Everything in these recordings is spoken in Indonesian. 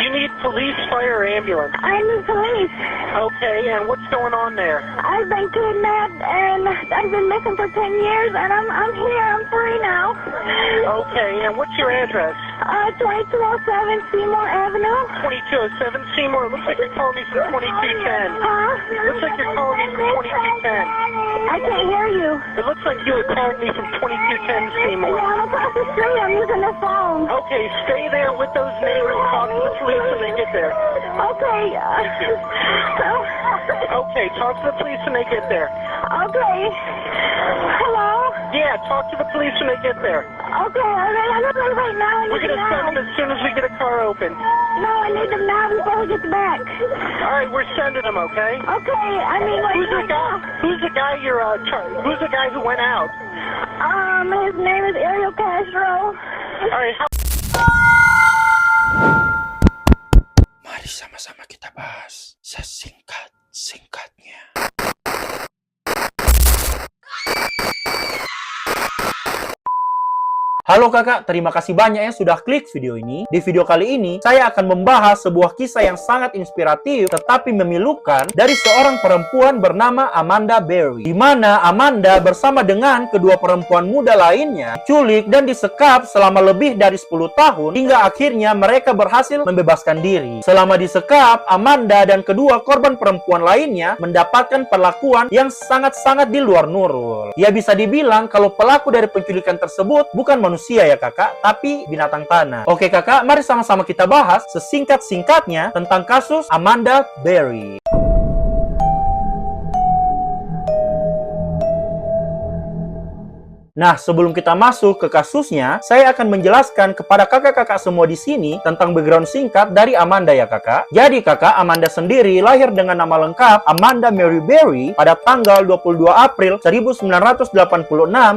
You need police, fire, or ambulance. I need police. Okay, and what's going on there? I've been kidnapped and I've been missing for 10 years and I'm here. I'm free now. Okay, and what's your address? 2207 Seymour Avenue. 2207 Seymour. Looks like you're calling me from 2210. Huh? Looks like you're calling me from 2210. I can't hear you. It looks like you were calling me from 2210 Seymour. Yeah, I'm across the street. I'm using the phone. Okay, stay there with those neighbors. Talk to the police when they get there. Okay. Okay, talk to the police when they get there. Okay. Hello? Yeah, talk to the police when they get there. Okay, I'm not ready right now. I We're need gonna them send now. them as soon as we get a car open. No, I need them now before we get back. All right, we're sending them. Okay. Okay, I mean, like, Who's the guy? Who's the guy you're who's the guy who went out? His name is Ariel Castro. All right. Mari sama-sama kita bahas sesingkat-singkatnya. Halo kakak, terima kasih banyak ya sudah klik video ini. Di video kali ini, saya akan membahas sebuah kisah yang sangat inspiratif tetapi memilukan dari seorang perempuan bernama Amanda Berry. Di mana Amanda bersama dengan kedua perempuan muda lainnya diculik dan disekap selama lebih dari 10 tahun hingga akhirnya mereka berhasil membebaskan diri. Selama disekap, Amanda dan kedua korban perempuan lainnya mendapatkan perlakuan yang sangat-sangat di luar nurul. Ya bisa dibilang kalau pelaku dari penculikan tersebut bukan manusia ya kakak, tapi binatang tanah. Oke kakak, mari sama-sama kita bahas sesingkat-singkatnya tentang kasus Amanda Berry. Nah, sebelum kita masuk ke kasusnya, saya akan menjelaskan kepada kakak-kakak semua di sini tentang background singkat dari Amanda ya kakak. Jadi kakak, Amanda sendiri lahir dengan nama lengkap Amanda Mary Berry pada tanggal 22 April 1986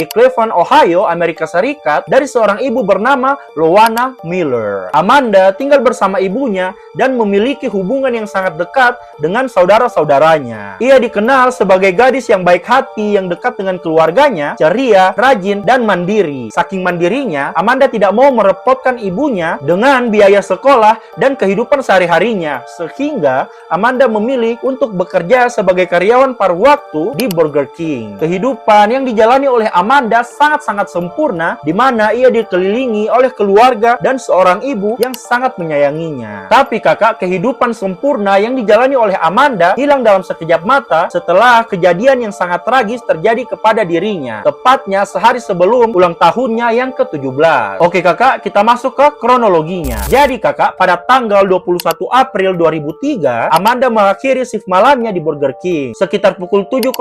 di Cleveland, Ohio, Amerika Serikat dari seorang ibu bernama Lowana Miller. Amanda tinggal bersama ibunya dan memiliki hubungan yang sangat dekat dengan saudara-saudaranya. Ia dikenal sebagai gadis yang baik hati, yang dekat dengan keluarganya, ceria, rajin, dan mandiri. Saking mandirinya, Amanda tidak mau merepotkan ibunya dengan biaya sekolah dan kehidupan sehari-harinya, sehingga Amanda memilih untuk bekerja sebagai karyawan paruh waktu di Burger King. Kehidupan yang dijalani oleh Amanda sangat-sangat sempurna, di mana ia dikelilingi oleh keluarga dan seorang ibu yang sangat menyayanginya. Tapi kakak, kehidupan sempurna yang dijalani oleh Amanda hilang dalam sekejap mata setelah kejadian yang sangat tragis terjadi kepada dirinya, tepatnya sehari sebelum ulang tahunnya yang ke-17. Oke kakak, kita masuk ke kronologinya. Jadi kakak, pada tanggal 21 April 2003, Amanda mengakhiri shift malamnya di Burger King. Sekitar pukul 7.00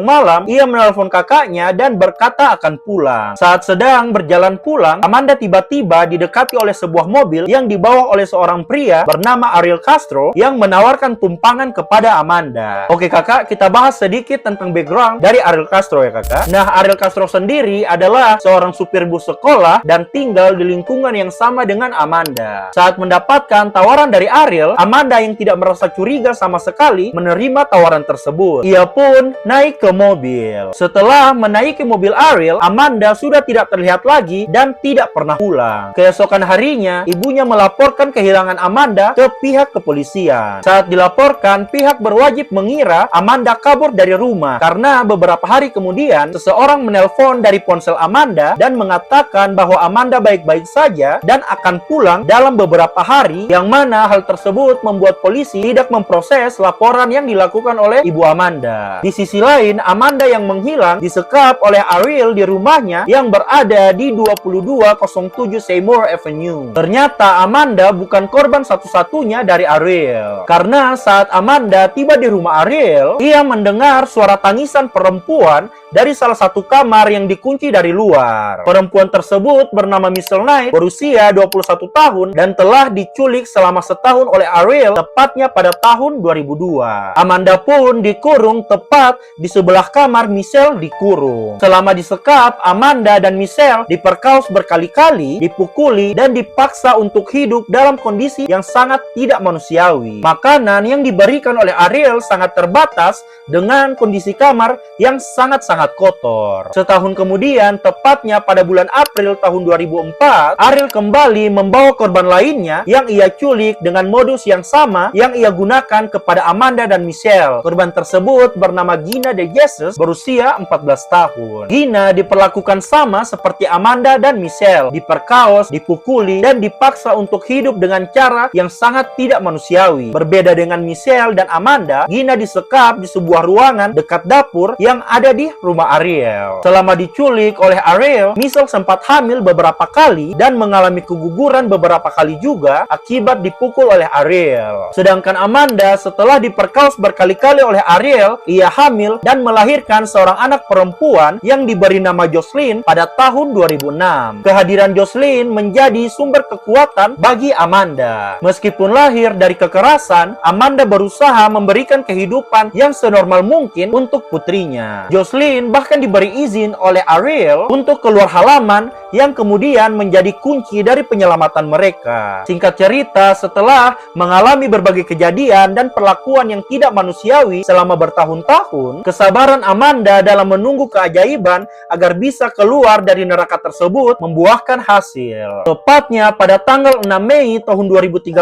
malam, ia menelpon kakaknya dan berkata akan pulang. Saat sedang berjalan pulang, Amanda tiba-tiba didekati oleh sebuah mobil yang dibawa oleh seorang pria bernama Ariel Castro yang menawarkan tumpangan kepada Amanda. Oke kakak, kita bahas sedikit tentang background dari Ariel Castro ya kakak. Nah, Ariel Castro sendiri adalah seorang supir bus sekolah dan tinggal di lingkungan yang sama dengan Amanda. Saat mendapatkan tawaran dari Ariel, Amanda yang tidak merasa curiga sama sekali menerima tawaran tersebut. Ia pun naik ke mobil. Setelah menaiki mobil Ariel, Amanda sudah tidak terlihat lagi dan tidak pernah pulang. Keesokan harinya, ibunya melaporkan kehilangan Amanda ke pihak kepolisian. Saat dilaporkan, pihak berwajib mengira Amanda kabur dari rumah karena beberapa hari kemudian seseorang menelpon dari ponsel Amanda dan mengatakan bahwa Amanda baik-baik saja dan akan pulang dalam beberapa hari, yang mana hal tersebut membuat polisi tidak memproses laporan yang dilakukan oleh ibu Amanda. Di sisi lain, Amanda yang menghilang disekap oleh Ariel di rumahnya yang berada di 2207 Seymour Avenue. Ternyata Amanda bukan korban satu-satunya dari Ariel, karena saat Amanda tiba di rumah Ariel, ia mendengar suara tangisan perempuan dari salah satu kamar yang dikunci dari luar. Perempuan tersebut bernama Michelle Knight, berusia 21 tahun dan telah diculik selama setahun oleh Ariel, tepatnya pada tahun 2002. Amanda pun dikurung tepat di sebelah kamar Michelle dikurung. Selama disekap, Amanda dan Michelle diperkaos berkali-kali, dipukuli, dan dipaksa untuk hidup dalam kondisi yang sangat tidak manusiawi. Makanan yang diberikan oleh Ariel sangat terbatas dengan kondisi kamar yang sangat-sangat sangat kotor. Setahun kemudian, tepatnya pada bulan April tahun 2004, Ariel kembali membawa korban lainnya yang ia culik dengan modus yang sama yang ia gunakan kepada Amanda dan Michelle. Korban tersebut bernama Gina DeJesus, berusia 14 tahun. Gina diperlakukan sama seperti Amanda dan Michelle, diperkaos, dipukuli, dan dipaksa untuk hidup dengan cara yang sangat tidak manusiawi. Berbeda dengan Michelle dan Amanda, Gina disekap di sebuah ruangan dekat dapur yang ada di rumah Ariel. Selama diculik oleh Ariel, Michelle sempat hamil beberapa kali dan mengalami keguguran beberapa kali juga akibat dipukul oleh Ariel. Sedangkan Amanda setelah diperkaos berkali-kali oleh Ariel, ia hamil dan melahirkan seorang anak perempuan yang diberi nama Jocelyn pada tahun 2006. Kehadiran Jocelyn menjadi sumber kekuatan bagi Amanda. Meskipun lahir dari kekerasan, Amanda berusaha memberikan kehidupan yang senormal mungkin untuk putrinya. Jocelyn bahkan diberi izin oleh Ariel untuk keluar halaman yang kemudian menjadi kunci dari penyelamatan mereka. Singkat cerita, setelah mengalami berbagai kejadian dan perlakuan yang tidak manusiawi selama bertahun-tahun, kesabaran Amanda dalam menunggu keajaiban agar bisa keluar dari neraka tersebut membuahkan hasil. Tepatnya pada tanggal 6 Mei tahun 2013,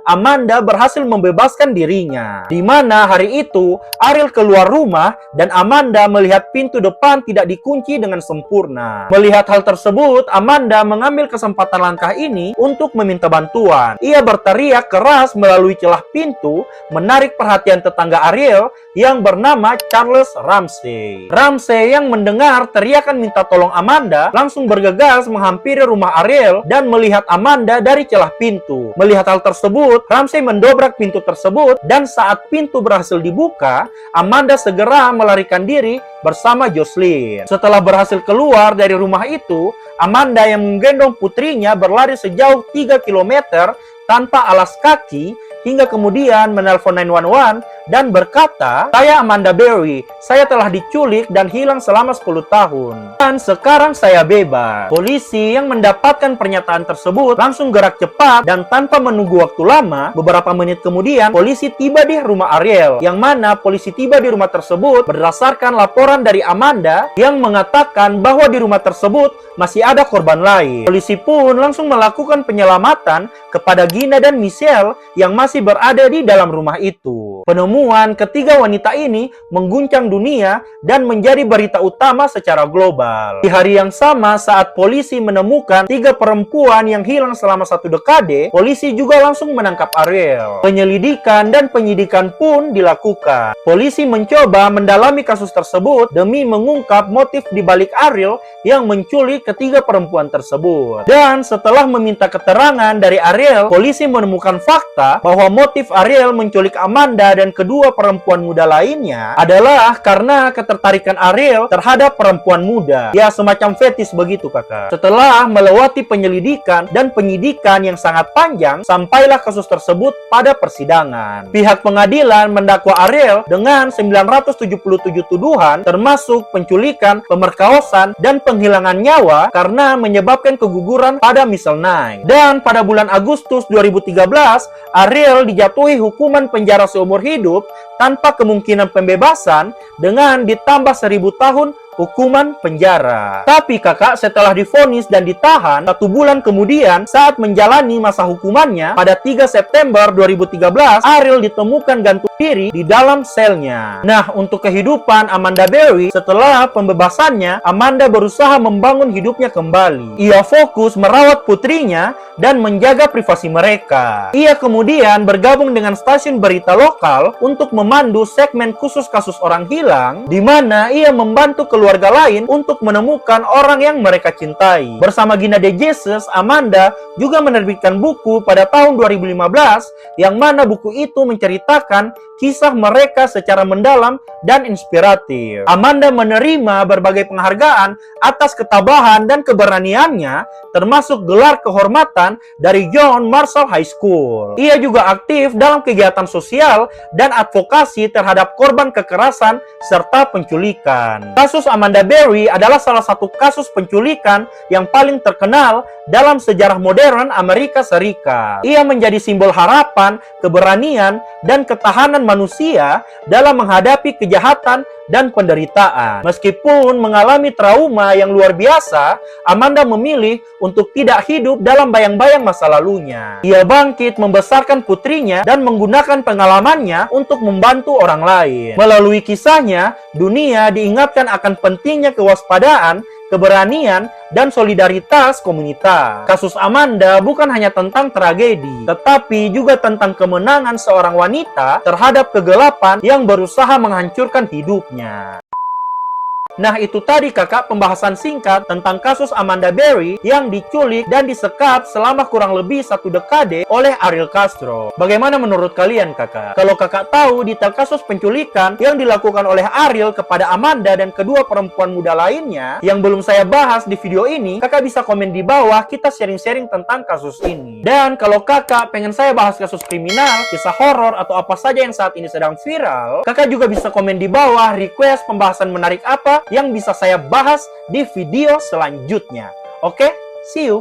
Amanda berhasil membebaskan dirinya. Di mana hari itu, Ariel keluar rumah dan Amanda melihat pintu depan tidak dikunci dengan sempurna. Melihat hal tersebut, Amanda mengambil kesempatan langkah ini untuk meminta bantuan. Ia berteriak keras melalui celah pintu, menarik perhatian tetangga Ariel yang bernama Charles Ramsey. Ramsey yang mendengar teriakan minta tolong Amanda langsung bergegas menghampiri rumah Ariel dan melihat Amanda dari celah pintu. Melihat hal tersebut, Ramsey mendobrak pintu tersebut dan saat pintu berhasil dibuka, Amanda segera melarikan diri bersama Jocelyn. Setelah berhasil keluar dari rumah itu, Amanda yang menggendong putrinya berlari sejauh 3 km tanpa alas kaki hingga kemudian menelpon 911 dan berkata, "Saya Amanda Berry, saya telah diculik dan hilang selama 10 tahun. Dan sekarang saya bebas." Polisi yang mendapatkan pernyataan tersebut langsung gerak cepat dan tanpa menunggu waktu lama, beberapa menit kemudian polisi tiba di rumah Ariel. Yang mana polisi tiba di rumah tersebut berdasarkan laporan dari Amanda yang mengatakan bahwa di rumah tersebut masih ada korban lain. Polisi pun langsung melakukan penyelamatan kepada Gina dan Michelle yang masih berada di dalam rumah itu. Penemuan ketiga wanita ini mengguncang dunia dan menjadi berita utama secara global. Di hari yang sama saat polisi menemukan 3 perempuan yang hilang selama 1 dekade, polisi juga langsung menangkap Ariel. Penyelidikan dan penyidikan pun dilakukan. Polisi mencoba mendalami kasus tersebut demi mengungkap motif di balik Ariel yang menculik ketiga perempuan tersebut. Dan setelah meminta keterangan dari Ariel, polisi menemukan fakta bahwa motif Ariel menculik Amanda dan kedua perempuan muda lainnya adalah karena ketertarikan Ariel terhadap perempuan muda. Ya, semacam fetis begitu, kakak. Setelah melewati penyelidikan dan penyidikan yang sangat panjang, sampailah kasus tersebut pada persidangan. Pihak pengadilan mendakwa Ariel dengan 977 tuduhan termasuk penculikan, pemerkosaan, dan penghilangan nyawa karena menyebabkan keguguran pada Michelle Knight. Dan pada bulan Agustus 2013, Ariel dijatuhi hukuman penjara seumur hidup tanpa kemungkinan pembebasan dengan ditambah 1000 tahun hukuman penjara. Tapi kakak, setelah divonis dan ditahan 1 bulan kemudian saat menjalani masa hukumannya pada 3 September 2013, Ariel ditemukan gantung diri di dalam selnya. Nah, untuk kehidupan Amanda Berry setelah pembebasannya, Amanda berusaha membangun hidupnya kembali. Ia fokus merawat putrinya dan menjaga privasi mereka. Ia kemudian bergabung dengan stasiun berita lokal untuk memandu segmen khusus kasus orang hilang, di mana ia membantu keluarga lain untuk menemukan orang yang mereka cintai. Bersama Gina DeJesus, Amanda juga menerbitkan buku pada tahun 2015, yang mana buku itu menceritakan kisah mereka secara mendalam dan inspiratif. Amanda menerima berbagai penghargaan atas ketabahan dan keberaniannya, termasuk gelar kehormatan dari John Marshall High School. Ia juga aktif dalam kegiatan sosial dan advokasi terhadap korban kekerasan serta penculikan. Kasus Amanda Berry adalah salah satu kasus penculikan yang paling terkenal dalam sejarah modern Amerika Serikat. Ia menjadi simbol harapan, keberanian, dan ketahanan manusia dalam menghadapi kejahatan dan penderitaan. Meskipun mengalami trauma yang luar biasa, Amanda memilih untuk tidak hidup dalam bayang-bayang masa lalunya. Ia bangkit membesarkan putrinya dan menggunakan pengalamannya untuk membantu orang lain. Melalui kisahnya, dunia diingatkan akan pentingnya kewaspadaan, keberanian, dan solidaritas komunitas. Kasus Amanda bukan hanya tentang tragedi, tetapi juga tentang kemenangan seorang wanita terhadap kegelapan yang berusaha menghancurkan hidupnya. Nah, itu tadi kakak pembahasan singkat tentang kasus Amanda Berry yang diculik dan disekap selama kurang lebih 1 dekade oleh Ariel Castro. Bagaimana menurut kalian kakak? Kalau kakak tahu detail kasus penculikan yang dilakukan oleh Ariel kepada Amanda dan kedua perempuan muda lainnya yang belum saya bahas di video ini, kakak bisa komen di bawah, kita sharing-sharing tentang kasus ini. Dan kalau kakak pengen saya bahas kasus kriminal, kisah horor, atau apa saja yang saat ini sedang viral, kakak juga bisa komen di bawah request pembahasan menarik apa yang bisa saya bahas di video selanjutnya. Oke, see you!